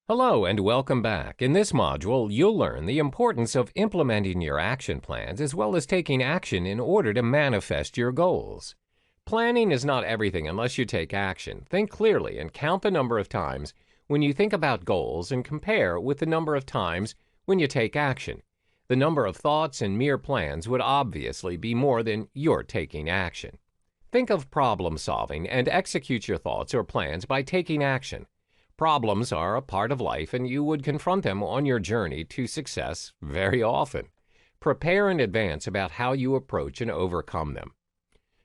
Hello and welcome back. In this module, you'll learn the importance of implementing your action plans as well as taking action in order to manifest your goals. Planning is not everything unless you take action. Think clearly and count the number of times when you think about goals and compare with the number of times when you take action. The number of thoughts and mere plans would obviously be more than you're taking action. Think of problem solving and execute your thoughts or plans by taking action. Problems are a part of life, and you would confront them on your journey to success very often. Prepare in advance about how you approach and overcome them.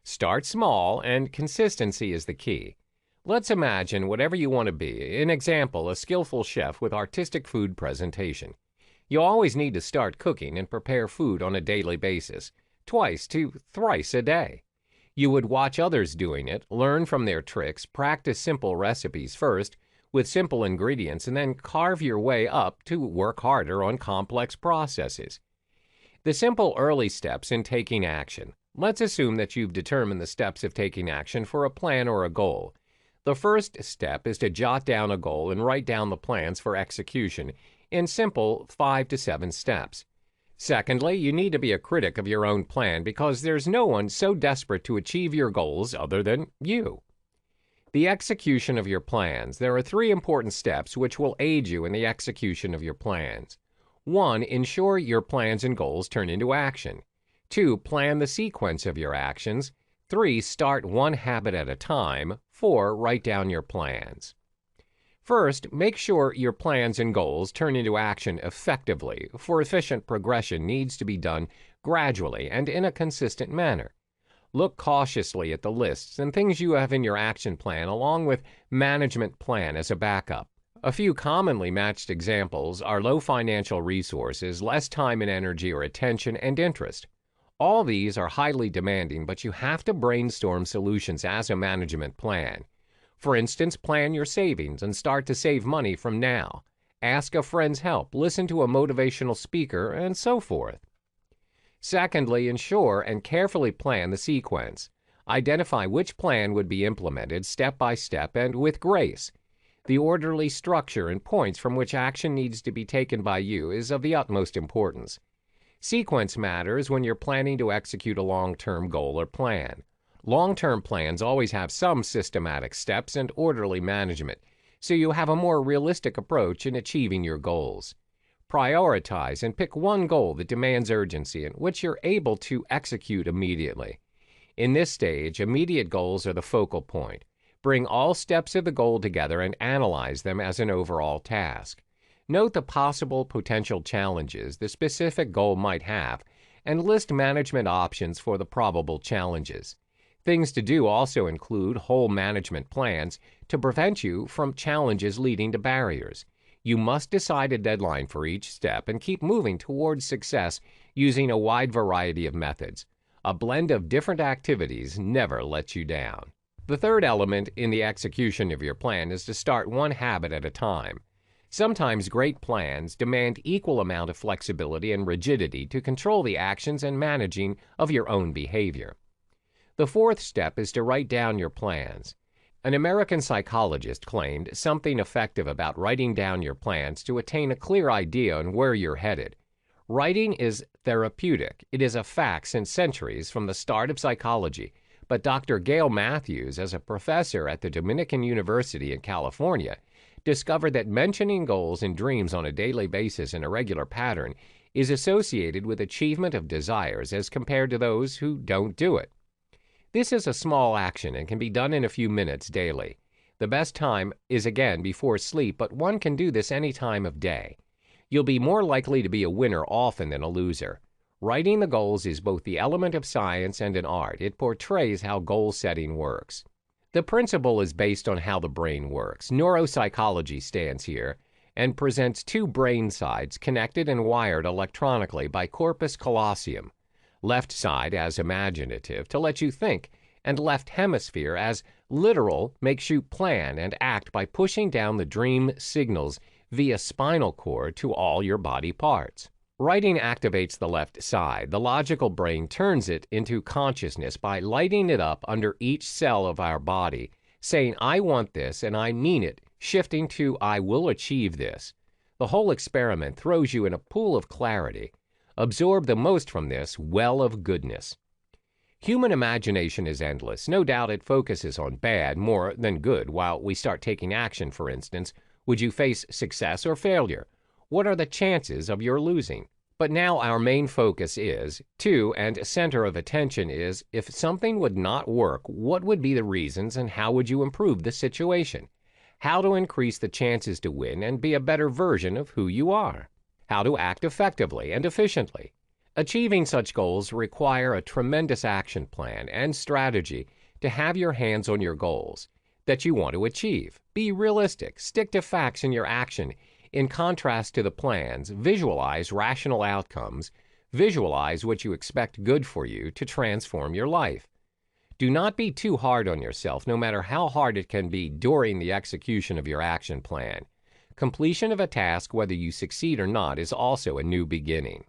Start small, and consistency is the key. Let's imagine whatever you want to be. An example, a skillful chef with artistic food presentation. You always need to start cooking and prepare food on a daily basis, twice to thrice a day. You would watch others doing it, learn from their tricks, practice simple recipes first, with simple ingredients, and then carve your way up to work harder on complex processes. The simple early steps in taking action. Let's assume that you've determined the steps of taking action for a plan or a goal. The first step is to jot down a goal and write down the plans for execution in simple 5 to 7 steps. Secondly, you need to be a critic of your own plan because there's no one so desperate to achieve your goals other than you. The execution of your plans. There are 3 important steps which will aid you in the execution of your plans. 1. Ensure your plans and goals turn into action. 2. Plan the sequence of your actions. 3. Start one habit at a time. 4. Write down your plans. First, make sure your plans and goals turn into action effectively, for efficient progression needs to be done gradually and in a consistent manner. Look cautiously at the lists and things you have in your action plan along with management plan as a backup. A few commonly matched examples are low financial resources, less time and energy or attention, and interest. All these are highly demanding, but you have to brainstorm solutions as a management plan. For instance, plan your savings and start to save money from now. Ask a friend's help, listen to a motivational speaker, and so forth. Secondly, ensure and carefully plan the sequence. Identify which plan would be implemented step by step and with grace. The orderly structure and points from which action needs to be taken by you is of the utmost importance. Sequence matters when you're planning to execute a long-term goal or plan. Long-term plans always have some systematic steps and orderly management, so you have a more realistic approach in achieving your goals. Prioritize and pick one goal that demands urgency and which you're able to execute immediately. In this stage, immediate goals are the focal point. Bring all steps of the goal together and analyze them as an overall task. Note the possible potential challenges the specific goal might have and list management options for the probable challenges. Things to do also include whole management plans to prevent you from challenges leading to barriers. You must decide a deadline for each step and keep moving towards success using a wide variety of methods. A blend of different activities never lets you down. The third element in the execution of your plan is to start one habit at a time. Sometimes great plans demand equal amount of flexibility and rigidity to control the actions and managing of your own behavior. The fourth step is to write down your plans. An American psychologist claimed something effective about writing down your plans to attain a clear idea on where you're headed. Writing is therapeutic. It is a fact since centuries from the start of psychology. But Dr. Gail Matthews, as a professor at the Dominican University in California, discovered that mentioning goals and dreams on a daily basis in a regular pattern is associated with achievement of desires as compared to those who don't do it. This is a small action and can be done in a few minutes daily. The best time is again before sleep, but one can do this any time of day. You'll be more likely to be a winner often than a loser. Writing the goals is both the element of science and an art. It portrays how goal setting works. The principle is based on how the brain works. Neuropsychology stands here and presents 2 brain sides connected and wired electronically by corpus callosum. Left side as imaginative to let you think, and left hemisphere as literal makes you plan and act by pushing down the dream signals via spinal cord to all your body parts. Writing activates the left side. The logical brain turns it into consciousness by lighting it up under each cell of our body, saying, "I want this and I mean it," shifting to "I will achieve this." The whole experiment throws you in a pool of clarity. Absorb the most from this well of goodness. Human imagination is endless. No doubt it focuses on bad more than good. While we start taking action, for instance, would you face success or failure? What are the chances of your losing? But now our main focus is, and center of attention is, if something would not work, what would be the reasons and how would you improve the situation? How to increase the chances to win and be a better version of who you are? How to act effectively and efficiently? Achieving such goals require a tremendous action plan and strategy to have your hands on your goals that you want to achieve. Be realistic, stick to facts in your action. In contrast to the plans, visualize rational outcomes, visualize what you expect good for you to transform your life. Do not be too hard on yourself, no matter how hard it can be during the execution of your action plan. Completion of a task, whether you succeed or not, is also a new beginning.